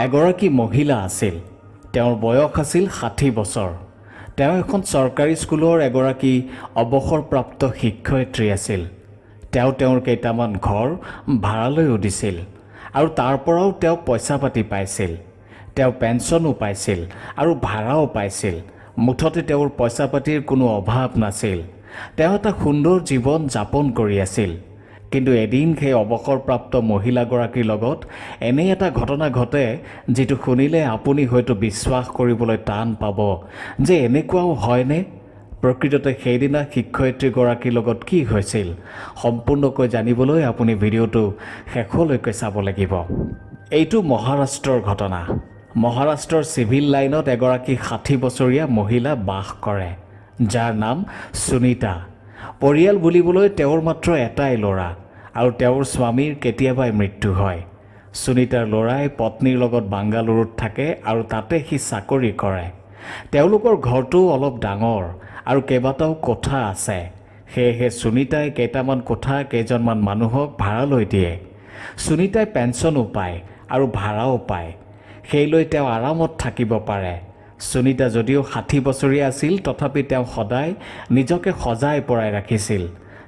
এগৰাকী মহিলা আছিল। তেওঁৰ বয়স আছিল 60 বছৰ। তেওঁ এখন চৰকাৰী স্কুলৰ এগৰাকী অৱসৰপ্ৰাপ্ত শিক্ষয়িত্ৰী আছিল। তেওঁৰ কেইটামান ঘৰ ভাড়ালৈও দিছিল আৰু তাৰ পৰাও তেওঁ পইচা পাতি পাইছিল। তেওঁ পেঞ্চনো পাইছিল আৰু ভাড়াও পাইছিল। মুঠতে তেওঁৰ পইচা পাতিৰ কোনো অভাৱ নাছিল। তেওঁ এটা সুন্দৰ জীৱন যাপন কৰি আছিল। কিন্তু এদিন সেই অৱসৰপ্ৰাপ্ত মহিলাগৰাকীৰ লগত এনে এটা ঘটনা ঘটে যিটো শুনিলে আপুনি হয়তো বিশ্বাস কৰিবলৈ টান পাব যে এনেকুৱাও হয়নে। প্ৰকৃততে সেইদিনা শিক্ষয়িত্ৰীগৰাকীৰ লগত কি হৈছিল সম্পূৰ্ণকৈ জানিবলৈ আপুনি ভিডিঅ'টো শেষলৈকে চাব লাগিব। এইটো মহাৰাষ্ট্ৰৰ ঘটনা। মহাৰাষ্ট্ৰৰ চিভিল লাইনত এগৰাকী 60 বছৰীয়া মহিলা বাস কৰে, যাৰ নাম সুনীতা। পৰিয়াল বুলিবলৈ তেওঁৰ মাত্ৰ এটাই ল'ৰা আৰু তেওঁৰ স্বামীৰ কেতিয়াবাই মৃত্যু হয়। সুনীতাৰ ল'ৰাই পত্নীৰ লগত বাংগালুৰুত থাকে আৰু তাতে সি চাকৰি কৰে। তেওঁলোকৰ ঘৰটো অলপ ডাঙৰ আৰু কেইবাটাও কোঠা আছে। সেয়েহে সুনীতাই কেইটামান কোঠা কেইজনমান মানুহক ভাড়ালৈ দিয়ে। সুনীতাই পেঞ্চনো পায় আৰু ভাড়াও পায়। সেইলৈ তেওঁ আৰামত থাকিব পাৰে। সুনীতা যদিও 60 বছৰীয়া আছিল, তথাপি তেওঁ সদায় নিজকে সজাই পৰাই ৰাখিছিল।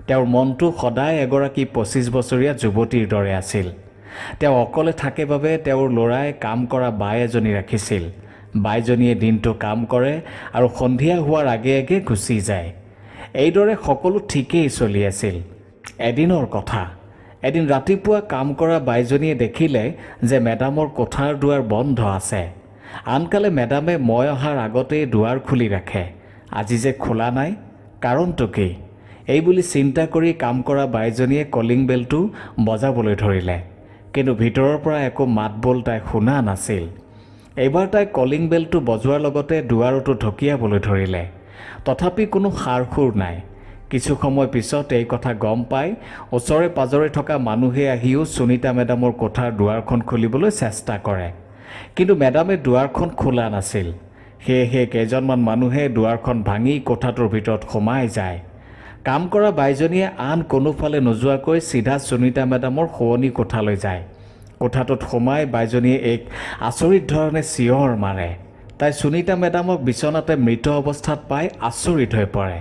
তেওঁৰ মনটো সদায় এগৰাকী 25 বছৰীয়া যুৱতীৰ দৰে আছিল। তেওঁ অকলে থাকে বাবে তেওঁৰ ল'ৰাই কাম কৰা বাই এজনী ৰাখিছিল। বাইজনীয়ে দিনটো কাম কৰে আৰু সন্ধিয়া হোৱাৰ আগে আগে গুচি যায়। এইদৰে সকলো ঠিকেই চলি আছিল। এদিনৰ কথা, এদিন ৰাতিপুৱা কাম কৰা বাইজনীয়ে দেখিলে যে মেডামৰ কোঠাৰ দুৱাৰ বন্ধ আছে। আনকালে মেডামে মই অহাৰ আগতেই দুৱাৰ খুলি ৰাখে। আজি যে খোলা নাই, কাৰণটো কি? এই বুলি চিন্তা কৰি কাম কৰা বাইজনীয়ে কলিং বেলটো বজাবলৈ ধৰিলে। কিন্তু ভিতৰৰ পৰা একো মাত বোল তাই শুনা নাছিল। এইবাৰ তাই কলিং বেলটো বজোৱাৰ লগতে দুৱাৰতো ঢকিয়াবলৈ ধৰিলে। তথাপি কোনো সাৰ সুৰ নাই। কিছু সময় পিছত এই কথা গম পাই ওচৰে পাজৰে থকা মানুহে আহিও সুনীতা মেডামৰ কোঠাৰ দুৱাৰখন খুলিবলৈ চেষ্টা কৰে। কিন্তু মেডামে দুৱাৰখন খোলা নাছিল। সেয়েহে কেইজনমান মানুহে দুৱাৰখন ভাঙি কোঠাটোৰ ভিতৰত সোমাই যায়। কাম কৰা বাইজনীয়ে আন কোনোফালে নোযোৱাকৈ চিধা সুনীতা মেডামৰ শোৱনি কোঠালৈ যায়। কোঠাটোত সোমাই বাইজনীয়ে এক আচৰিত ধৰণে চিঞৰ মাৰে। তাই সুনীতা মেডামক বিচনাতে মৃত অৱস্থাত পাই আচৰিত হৈ পৰে।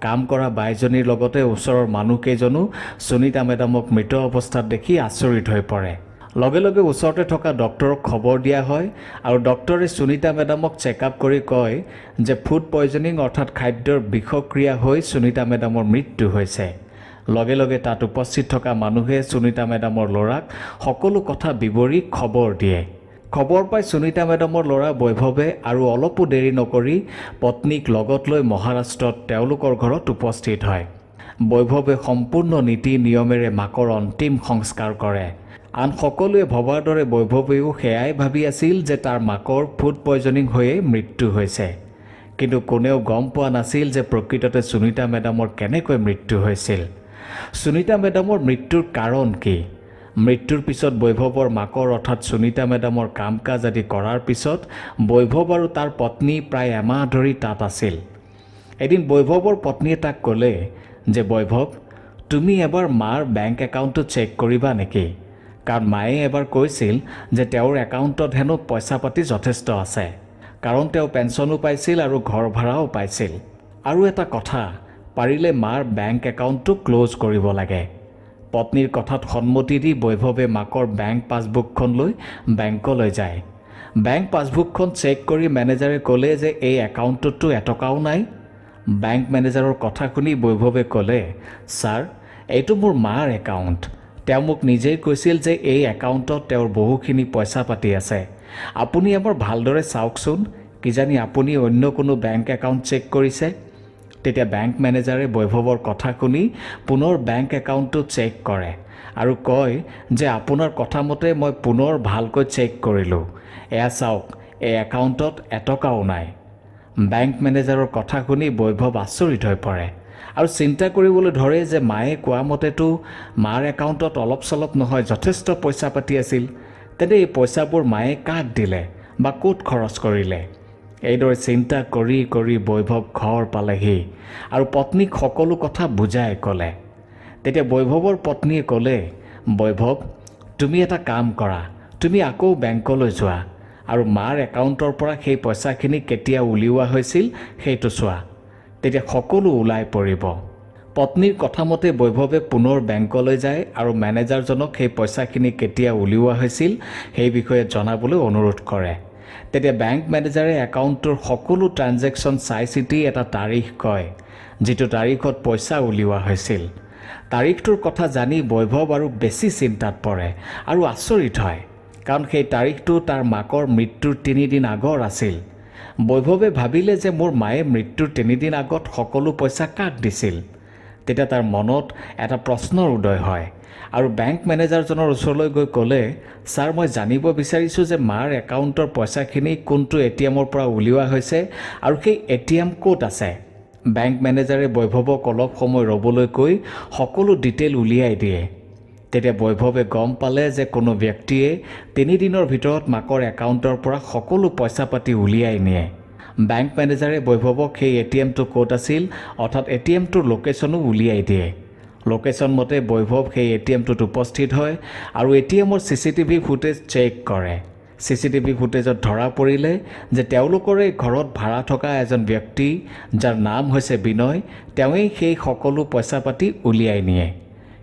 কাম কৰা বাইজনীৰ লগতে ওচৰৰ মানুহকেইজনো সুনীতা মেডামক মৃত অৱস্থাত দেখি আচৰিত হৈ পৰে। লগে লগে ওচৰতে থকা ডক্টৰক খবৰ দিয়া হয় আৰু ডক্টৰে সুনীতা মেডামক চেকআপ কৰি কয় যে ফুড পয়জনিং অৰ্থাৎ খাদ্যৰ বিষক্ৰিয়া হৈ সুনীতা মেডামৰ মৃত্যু হৈছে। লগে লগে তাত উপস্থিত থকা মানুহে সুনীতা মেডামৰ ল'ৰাক সকলো কথা বিৱৰি খবৰ দিয়ে। খবৰ পাই সুনীতা মেডামৰ ল'ৰা বৈভৱে আৰু অলপো দেৰি নকৰি পত্নীক লগত লৈ মহাৰাষ্ট্ৰত তেওঁলোকৰ ঘৰত উপস্থিত হয়। বৈভৱে সম্পূৰ্ণ নীতি নিয়মেৰে মাকৰ অন্তিম সংস্কাৰ কৰে। আন সকলোৱে ভবাৰ দৰে বৈভৱেও সেয়াই ভাবি আছিল যে তাৰ মাকৰ ফুড পয়জনিং হৈয়ে মৃত্যু হৈছে। কিন্তু কোনেও গম পোৱা নাছিল যে প্ৰকৃততে সুনীতা মেডামৰ কেনেকৈ মৃত্যু হৈছিল। সুনীতা মেডামৰ মৃত্যুৰ কাৰণ কি? মৃত্যুৰ পিছত বৈভৱৰ মাকৰ অৰ্থাৎ সুনীতা মেডামৰ কাম কাজ আদি কৰাৰ পিছত বৈভৱ আৰু তাৰ পত্নী প্ৰায় এমাহ ধৰি তাত আছিল। এদিন বৈভৱৰ পত্নীয়ে তাক ক'লে যে বৈভৱ, তুমি এবাৰ মাৰ বেংক একাউণ্টটো চেক কৰিবা নেকি? কাৰণ মায়ে এবাৰ কৈছিল যে তেওঁৰ একাউণ্টত হেনো পইচা পাতি যথেষ্ট আছে, কাৰণ তেওঁ পেঞ্চনো পাইছিল আৰু ঘৰ ভাড়াও পাইছিল। আৰু এটা কথা, পাৰিলে মাৰ বেংক একাউণ্টটো ক্ল'জ কৰিব লাগে। পত্নীৰ কথাত সন্মতি দি বৈভৱে মাকৰ বেংক পাছবুকখন লৈ বেংকলৈ যায়। বেংক পাছবুকখন চেক কৰি মেনেজাৰে ক'লে যে এই একাউণ্টটোততো এটকাও নাই। বেংক মেনেজাৰৰ কথা শুনি বৈভৱে ক'লে, ছাৰ, এইটো মোৰ মাৰ একাউণ্ট। তেওঁ মোক নিজেই কৈছিল যে এই একাউণ্টত তেওঁৰ বহুখিনি পইচা পাতি আছে। আপুনি এবাৰ ভালদৰে চাওকচোন, কিজানি আপুনি অন্য কোনো বেংক একাউণ্ট চেক কৰিছে। তেতিয়া বেংক মেনেজাৰে বৈভৱৰ কথা শুনি পুনৰ বেংক একাউণ্টটো চেক কৰে আৰু কয় যে আপোনাৰ কথা মতে মই পুনৰ ভালকৈ চেক কৰিলোঁ। এয়া চাওক, এই একাউণ্টত এটকাও নাই। বেংক মেনেজাৰৰ কথা শুনি বৈভৱ আচৰিত হৈ পৰে আৰু চিন্তা কৰিবলৈ ধৰে যে মায়ে কোৱা মতেতো মাৰ একাউণ্টত অলপ চলপ নহয় যথেষ্ট পইচা পাতি আছিল। তেন্তে এই পইচাবোৰ মায়ে কাক দিলে বা ক'ত খৰচ কৰিলে? এইদৰে চিন্তা কৰি কৰি বৈভৱ ঘৰ পালেহি আৰু পত্নীক সকলো কথা বুজাই ক'লে। তেতিয়া বৈভৱৰ পত্নীয়ে ক'লে, বৈভৱ, তুমি এটা কাম কৰা, তুমি আকৌ বেংকলৈ যোৱা আৰু মাৰ একাউণ্টৰ পৰা সেই পইচাখিনি কেতিয়া উলিওৱা হৈছিল সেইটো চোৱা, তেতিয়া সকলো ওলাই পৰিব। পত্নীৰ কথামতে বৈভৱে পুনৰ বেংকলৈ যায় আৰু মেনেজাৰজনক সেই পইচাখিনি কেতিয়া উলিওৱা হৈছিল সেই বিষয়ে জনাবলৈ অনুৰোধ কৰে। তেতিয়া বেংক মেনেজাৰে একাউণ্টটোৰ সকলো ট্ৰানজেকশ্যন চাই চিতি এটা তাৰিখ কয়, যিটো তাৰিখত পইচা উলিওৱা হৈছিল। তাৰিখটোৰ কথা জানি বৈভৱ আৰু বেছি চিন্তাত পৰে আৰু আচৰিত হয়, কাৰণ সেই তাৰিখটো তাৰ মাকৰ মৃত্যুৰ 3 দিন আগৰ আছিল। বৈভৱে ভাবিলে যে মোৰ মায়ে মৃত্যুৰ 3 দিন আগত সকলো পইচা কাক দিছিল। তেতিয়া তাৰ মনত এটা প্ৰশ্নৰ উদয় হয় আৰু বেংক মেনেজাৰজনৰ ওচৰলৈ গৈ ক'লে, ছাৰ, মই জানিব বিচাৰিছোঁ যে মাৰ একাউণ্টৰ পইচাখিনি কোনটো ATM-ৰ পৰা উলিওৱা হৈছে আৰু সেই ATM ক'ত আছে। বেংক মেনেজাৰে বৈভৱক অলপ সময় ৰ'বলৈ কৈ সকলো ডিটেইল উলিয়াই দিয়ে। তেতিয়া বৈভৱে গম পালে যে কোনো ব্যক্তিয়ে 3 দিনৰ ভিতৰত মাকৰ একাউণ্টৰ পৰা সকলো পইচা পাতি উলিয়াই নিয়ে। বেংক মেনেজাৰে বৈভৱক সেই ATM-টো ক'ত আছিল অৰ্থাৎ ATM-টোৰ লোকেশ্যনো উলিয়াই দিয়ে। লোকেশ্যন মতে বৈভৱ সেই ATM-টোত উপস্থিত হয় আৰু ATM-ৰ CCTV ফুটেজ চেক কৰে। CCTV ফুটেজত ধৰা পৰিলে যে তেওঁলোকৰে ঘৰত ভাড়া থকা এজন ব্যক্তি, যাৰ নাম হৈছে বিনয়, তেওঁৱেই সেই সকলো পইচা পাতি উলিয়াই নিয়ে।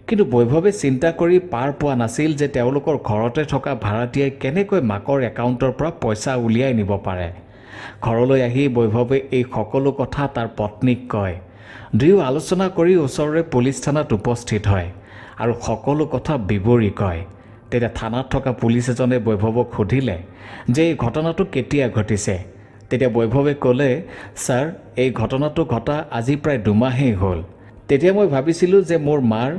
কিন্তু বৈভৱে চিন্তা কৰি পাৰ পোৱা নাছিল যে তেওঁলোকৰ ঘৰতে থকা ভাড়াতীয়াই কেনেকৈ মাকৰ একাউণ্টৰ পৰা পইচা উলিয়াই নিব পাৰে। ঘৰলৈ আহি বৈভৱে এই সকলো কথা তাৰ পত্নীক কয়। দুয়ো আলোচনা কৰি ওচৰৰে পুলিচ থানাত উপস্থিত হয় আৰু সকলো কথা বিৱৰি কয়। তেতিয়া থানাত থকা পুলিচ এজনে বৈভৱক সুধিলে যে এই ঘটনাটো কেতিয়া ঘটিছে। তেতিয়া বৈভৱে ক'লে, ছাৰ, এই ঘটনাটো ঘটা আজি প্ৰায় 2 মাহেই হ'ল। তেতিয়া মই ভাবিছিলোঁ যে মোৰ মাৰ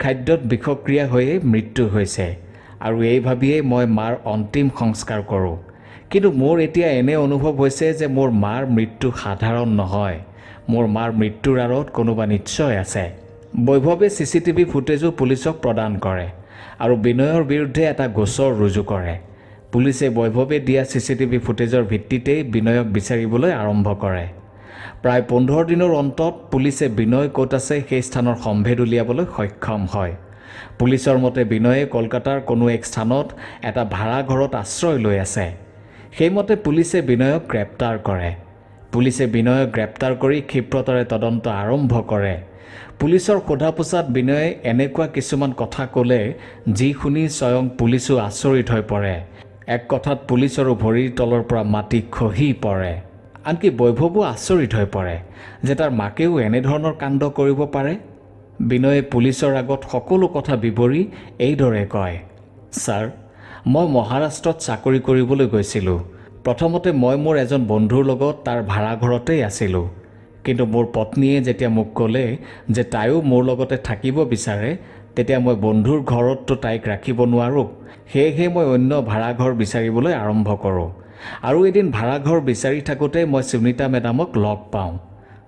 খাদ্যত বিষক্ৰিয়া হৈয়ে মৃত্যু হৈছে আৰু এই ভাবিয়েই মই মাৰ অন্তিম সংস্কাৰ কৰোঁ। কিন্তু মোৰ এতিয়া এনে অনুভৱ হৈছে যে মোৰ মাৰ মৃত্যু সাধাৰণ নহয়, মোৰ মাৰ মৃত্যুৰ আঁৰত কোনোবা নিশ্চয় আছে। বৈভৱে CCTV ফুটেজো পুলিচক প্ৰদান কৰে আৰু বিনয়ৰ বিৰুদ্ধে এটা গোচৰ ৰুজু কৰে। পুলিচে বৈভৱে দিয়া CCTV ফুটেজৰ ভিত্তিতেই বিনয়ক বিচাৰিবলৈ আৰম্ভ কৰে। প্ৰায় 15 দিনৰ অন্তত পুলিচে বিনয় ক'ত আছে সেই স্থানৰ সম্ভেদ উলিয়াবলৈ সক্ষম হয়। পুলিচৰ মতে বিনয়ে কলকাতাৰ কোনো এক স্থানত এটা ভাড়া ঘৰত আশ্ৰয় লৈ আছে। সেইমতে পুলিচে বিনয়ক গ্ৰেপ্তাৰ কৰে। পুলিচে বিনয়ক গ্ৰেপ্তাৰ কৰি ক্ষিপ্ৰতাৰে তদন্ত আৰম্ভ কৰে। পুলিচৰ সোধা পোছাত বিনয়ে এনেকুৱা কিছুমান কথা ক'লে যি শুনি স্বয়ং পুলিচো আচৰিত হৈ পৰে। এক কথাত পুলিচৰো ভৰিৰ তলৰ পৰা মাটি খহি পৰে। আনকি বৈভৱো আচৰিত হৈ পৰে যে তাৰ মাকেও এনেধৰণৰ কাণ্ড কৰিব পাৰে। বিনয়ে পুলিচৰ আগত সকলো কথা বিৱৰি এইদৰে কয়, ছাৰ, মই মহাৰাষ্ট্ৰত চাকৰি কৰিবলৈ গৈছিলোঁ। প্ৰথমতে মই মোৰ এজন বন্ধুৰ লগত তাৰ ভাড়াঘৰতেই আছিলোঁ। কিন্তু মোৰ পত্নীয়ে যেতিয়া মোক ক'লে যে তাইও মোৰ লগতে থাকিব বিচাৰে, তেতিয়া মই বন্ধুৰ ঘৰততো তাইক ৰাখিব নোৱাৰোঁ। সেয়েহে মই অন্য ভাড়াঘৰ বিচাৰিবলৈ আৰম্ভ কৰোঁ। আৰু এদিন ভাড়াঘৰ বিচাৰি থাকোঁতে মই সুনীতা মেডামক লগ পাওঁ।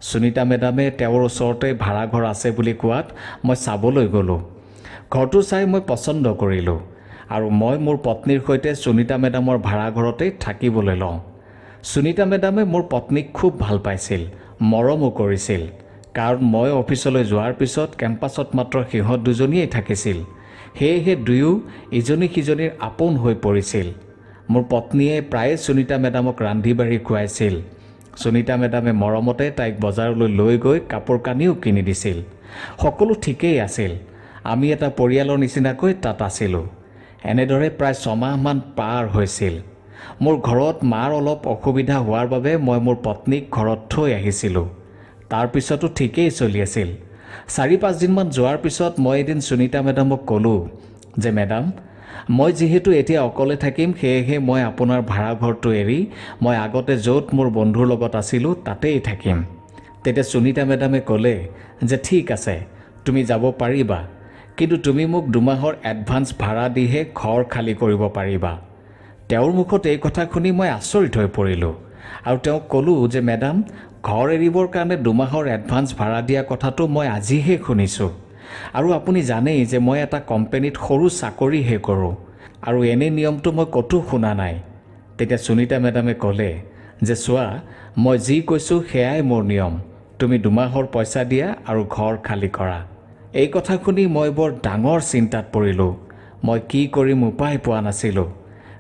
সুনীতা মেডামে তেওঁৰ ওচৰতে ভাড়াঘৰ আছে বুলি কোৱাত মই চাবলৈ গ'লোঁ। ঘৰটো চাই মই পচন্দ কৰিলোঁ আৰু মই মোৰ পত্নীৰ সৈতে সুনীতা মেডামৰ ভাড়াঘৰতেই থাকিবলৈ লওঁ। সুনীতা মেডামে মোৰ পত্নীক খুব ভাল পাইছিল, মৰমো কৰিছিল, কাৰণ মই অফিচলৈ যোৱাৰ পিছত কেম্পাছত মাত্ৰ সিহঁত দুজনীয়েই থাকিছিল। সেয়েহে দুয়ো ইজনী সিজনীৰ আপোন হৈ পৰিছিল। মোৰ পত্নীয়ে প্ৰায়ে সুনীতা মেডামক ৰান্ধি বাঢ়ি খুৱাইছিল। সুনীতা মেডামে মৰমতে তাইক বজাৰলৈ লৈ গৈ কাপোৰ কানিও কিনি দিছিল। সকলো ঠিকেই আছিল। আমি এটা পৰিয়ালৰ নিচিনাকৈ তাত আছিলোঁ। এনেদৰে প্ৰায় 6 মাহমান পাৰ হৈছিল। মোৰ ঘৰত মাৰ অলপ অসুবিধা হোৱাৰ বাবে মই মোৰ পত্নীক ঘৰত থৈ আহিছিলোঁ। তাৰ পিছতো ঠিকেই চলি আছিল। 4-5 দিনমান যোৱাৰ পিছত মই এদিন সুনীতা মেডামক ক'লোঁ যে মেডাম, মই যিহেতু এতিয়া অকলে থাকিম, সেয়েহে মই আপোনাৰ ভাড়াঘৰটো এৰি মই আগতে য'ত মোৰ বন্ধুৰ লগত আছিলোঁ তাতেই থাকিম। তেতিয়া সুনীতা মেডামে ক'লে যে ঠিক আছে, তুমি যাব পাৰিবা, কিন্তু তুমি মোক 2 মাহৰ এডভান্স ভাড়া দিহে ঘৰ খালী কৰিব পাৰিবা। তেওঁৰ মুখত এই কথা শুনি মই আচৰিত হৈ পৰিলোঁ আৰু তেওঁক ক'লোঁ যে মেডাম, ঘৰ এৰিবৰ কাৰণে 2 মাহৰ এডভান্স ভাড়া দিয়া কথাটো মই আজিহে শুনিছোঁ। আৰু আপুনি জানেই যে মই এটা কোম্পানীত সৰু চাকৰিহে কৰোঁ আৰু এনে নিয়মটো মই ক'তো শুনা নাই। তেতিয়া সুনীতা মেডামে ক'লে যে চোৱা, মই যি কৈছোঁ সেয়াই মোৰ নিয়ম। তুমি 2 মাহৰ পইচা দিয়া আৰু ঘৰ খালী কৰা। এই কথা শুনি মই বৰ ডাঙৰ চিন্তাত পৰিলোঁ। মই কি কৰিম উপায় পোৱা নাছিলোঁ।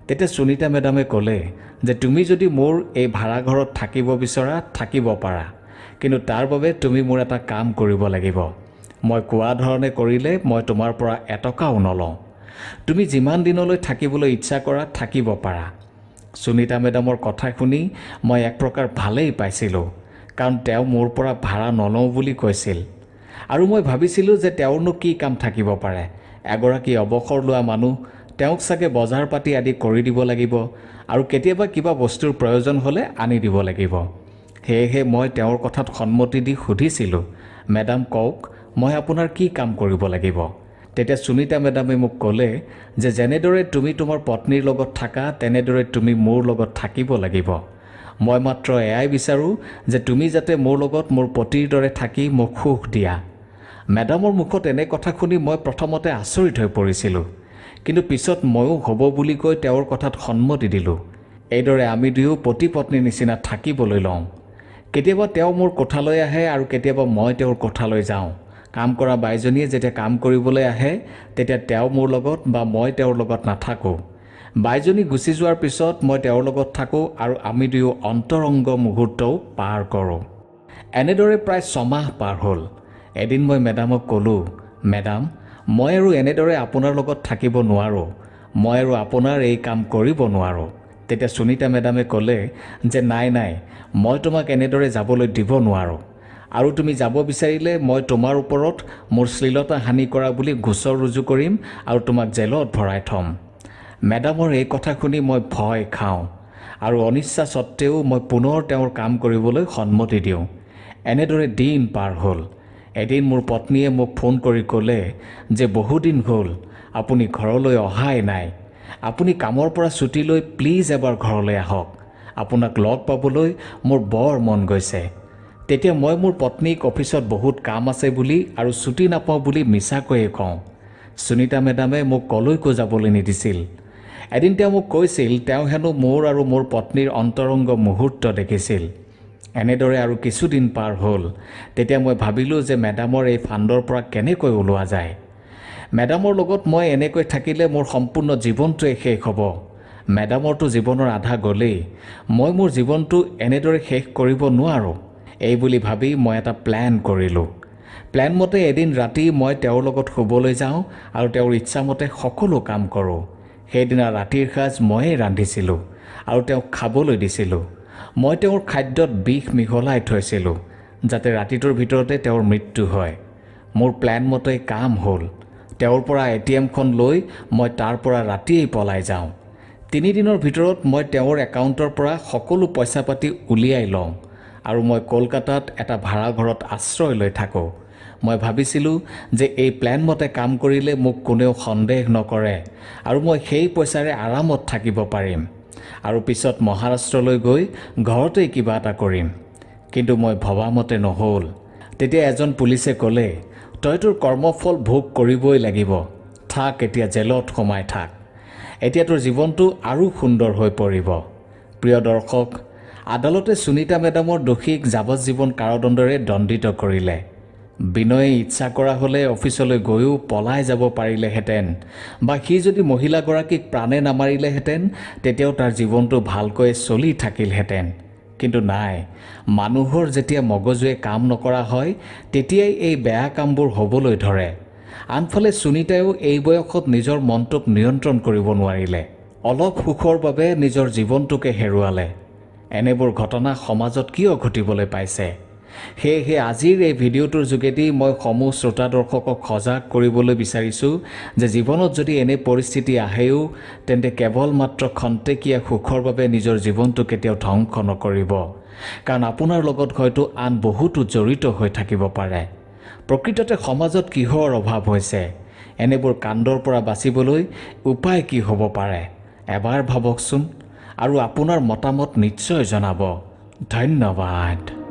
তেতিয়া সুনীতা মেডামে ক'লে যে তুমি যদি মোৰ এই ভাড়াঘৰত থাকিব বিচৰা থাকিব পাৰা, কিন্তু তাৰ বাবে তুমি মোৰ এটা কাম কৰিব লাগিব। মই কোৱা ধৰণে কৰিলে মই তোমাৰ পৰা এটকাও নলওঁ। তুমি যিমান দিনলৈ থাকিবলৈ ইচ্ছা কৰা থাকিব পাৰা। সুনীতা মেডামৰ কথা শুনি মই এক প্ৰকাৰ ভালেই পাইছিলোঁ, কাৰণ তেওঁ মোৰ পৰা ভাড়া নলওঁ বুলি কৈছিল। আৰু মই ভাবিছিলোঁ যে তেওঁৰনো কি কাম থাকিব পাৰে। এগৰাকী অৱসৰ লোৱা মানুহ, তেওঁক চাগে বজাৰ পাতি আদি কৰি দিব লাগিব আৰু কেতিয়াবা কিবা বস্তুৰ প্ৰয়োজন হ'লে আনি দিব লাগিব। সেয়েহে মই তেওঁৰ কথাত সন্মতি দি সুধিছিলোঁ, মেডাম কওক, মই আপোনাৰ কি কাম কৰিব লাগিব? তেতিয়া সুনীতা মেডামে মোক ক'লে যে যেনেদৰে তুমি তোমাৰ পত্নীৰ লগত থাকা তেনেদৰে তুমি মোৰ লগত থাকিব লাগিব। মই মাত্ৰ এয়াই বিচাৰোঁ যে তুমি যাতে মোৰ লগত মোৰ পতিৰ দৰে থাকি মোক সুখ দিয়া। মেডামৰ মুখত এনে কথা শুনি মই প্ৰথমতে আচৰিত হৈ পৰিছিলোঁ, কিন্তু পিছত ময়ো হ'ব বুলি কৈ তেওঁৰ কথাত সন্মতি দিলোঁ। এইদৰে আমি দুয়ো পতি পত্নীৰ নিচিনা থাকিবলৈ লওঁ। কেতিয়াবা তেওঁ মোৰ কোঠালৈ আহে আৰু কেতিয়াবা মই তেওঁৰ কোঠালৈ যাওঁ। কাম কৰা বাইজনীয়ে যেতিয়া কাম কৰিবলৈ আহে তেতিয়া তেওঁ মোৰ লগত বা মই তেওঁৰ লগত নাথাকোঁ। বাইজনী গুচি যোৱাৰ পিছত মই তেওঁৰ লগত থাকোঁ আৰু আমি দুয়ো অন্তৰংগ মুহূৰ্তও পাৰ কৰোঁ। এনেদৰে প্ৰায় 6 মাহ পাৰ হ'ল। এদিন মই মেডামক ক'লোঁ, মেডাম, মই আৰু এনেদৰে আপোনাৰ লগত থাকিব নোৱাৰোঁ। মই আৰু আপোনাৰ এই কাম কৰিব নোৱাৰোঁ। তেতিয়া সুনীতা মেডামে ক'লে যে নাই, মই তোমাক এনেদৰে যাবলৈ দিব নোৱাৰোঁ, আৰু তুমি যাব বিচাৰিলে মই তোমাৰ ওপৰত মোৰ শ্লীলতা হানি কৰা বুলি গোচৰ ৰুজু কৰিম আৰু তোমাক জেলত ভৰাই থ'ম। মেডামৰ এই কথা শুনি মই ভয় খাওঁ আৰু অনিচ্ছা সত্ত্বেও মই পুনৰ তেওঁৰ কাম কৰিবলৈ সন্মতি দিওঁ। এনেদৰে দিন পাৰ হ'ল। এদিন মোৰ পত্নীয়ে মোক ফোন কৰি ক'লে যে বহুদিন হ'ল আপুনি ঘৰলৈ অহাই নাই। আপুনি কামৰ পৰা ছুটি লৈ প্লিজ এবাৰ ঘৰলৈ আহক। আপোনাক লগ পাবলৈ মোৰ বৰ মন গৈছে। তেতিয়া মই মোৰ পত্নীক অফিচত বহুত কাম আছে বুলি আৰু ছুটি নাপাওঁ বুলি মিছাকৈয়ে কওঁ। সুনীতা মেডামে মোক কলৈকো যাবলৈ নিদিছিল। এদিন তেওঁ মোক কৈছিল তেওঁ হেনো মোৰ আৰু মোৰ পত্নীৰ অন্তৰংগ মুহূৰ্ত দেখিছিল। এনেদৰে আৰু কিছুদিন পাৰ হ'ল। তেতিয়া মই ভাবিলোঁ যে মেডামৰ এই ফাণ্ডৰ পৰা কেনেকৈ ওলোৱা যায়। মেডামৰ লগত মই এনেকৈ থাকিলে মোৰ সম্পূৰ্ণ জীৱনটোৱে শেষ হ'ব। মেডামৰতো জীৱনৰ আধা গ'লেই, মই মোৰ জীৱনটো এনেদৰে শেষ কৰিব নোৱাৰোঁ। এই বুলি ভাবি মই এটা প্লেন কৰিলোঁ। প্লেন মতে এদিন ৰাতি মই তেওঁৰ লগত শুবলৈ যাওঁ আৰু তেওঁৰ ইচ্ছামতে সকলো কাম কৰোঁ। সেইদিনা ৰাতিৰ সাজ ময়েই ৰান্ধিছিলোঁ আৰু তেওঁক খাবলৈ দিছিলোঁ। মই তেওঁৰ খাদ্যত বিষ মিহলাই থৈছিলোঁ যাতে ৰাতিটোৰ ভিতৰতে তেওঁৰ মৃত্যু হয়। মোৰ প্লেন মতে কাম হ'ল। তেওঁৰ পৰা ATMখন লৈ মই তাৰ পৰা ৰাতিয়েই পলাই যাওঁ। 3 দিনৰ ভিতৰত মই তেওঁৰ একাউণ্টৰ পৰা সকলো পইচা পাতি উলিয়াই লওঁ আৰু মই কলকাতাত এটা ভাড়াঘৰত আশ্ৰয় লৈ থাকোঁ। মই ভাবিছিলোঁ যে এই প্লেন মতে কাম কৰিলে মোক কোনেও সন্দেহ নকৰে আৰু মই সেই পইচাৰে আৰামত থাকিব পাৰিম আৰু পিছত মহাৰাষ্ট্ৰলৈ গৈ ঘৰতেই কিবা এটা কৰিম। কিন্তু মই ভবামতে নহ'ল। তেতিয়া এজন পুলিচে ক'লে, তই তোৰ কৰ্মফল ভোগ কৰিবই লাগিব। থাক, এতিয়া জেলত সোমাই থাক। এতিয়া তোৰ জীৱনটো আৰু সুন্দৰ হৈ পৰিব। প্ৰিয় দৰ্শক, আদালতে সুনীতা মেডামৰ দোষীক যাৱজ্জীৱন কাৰাদণ্ডৰে দণ্ডিত কৰিলে। বিনয়ে ইচ্ছা কৰা হ'লে অফিচলৈ গৈও পলাই যাব পাৰিলেহেঁতেন, বা সি যদি মহিলাগৰাকীক প্ৰাণে নামাৰিলেহেঁতেন তেতিয়াও তাৰ জীৱনটো ভালকৈ চলি থাকিলহেঁতেন। কিন্তু নাই, মানুহৰ যেতিয়া মগজুৱে কাম নকৰা হয় তেতিয়াই এই বেয়া কামবোৰ হ'বলৈ ধৰে। আনফালে সুনীতাইও এই বয়সত নিজৰ মনটোক নিয়ন্ত্ৰণ কৰিব নোৱাৰিলে। অলপ সুখৰ বাবে নিজৰ জীৱনটোকে হেৰুৱালে। এনেবোৰ ঘটনা সমাজত কিয় ঘটিবলৈ পাইছে? সেয়েহে আজিৰ এই ভিডিঅ'টোৰ যোগেদি মই সমূহ শ্ৰোতা দৰ্শকক সজাগ কৰিবলৈ বিচাৰিছোঁ যে জীৱনত যদি এনে পৰিস্থিতি আহেও তেন্তে কেৱল মাত্ৰ খন্তেকীয়া সুখৰ বাবে নিজৰ জীৱনটো কেতিয়াও ধ্বংস নকৰিব, কাৰণ আপোনাৰ লগত হয়তো আন বহুতো জড়িত হৈ থাকিব পাৰে। প্ৰকৃততে সমাজত কিহৰ অভাৱ হৈছে? এনেবোৰ কাণ্ডৰ পৰা বাচিবলৈ উপায় কি হ'ব পাৰে? এবাৰ ভাবকচোন আৰু আপোনাৰ মতামত নিশ্চয় জনাব। ধন্যবাদ।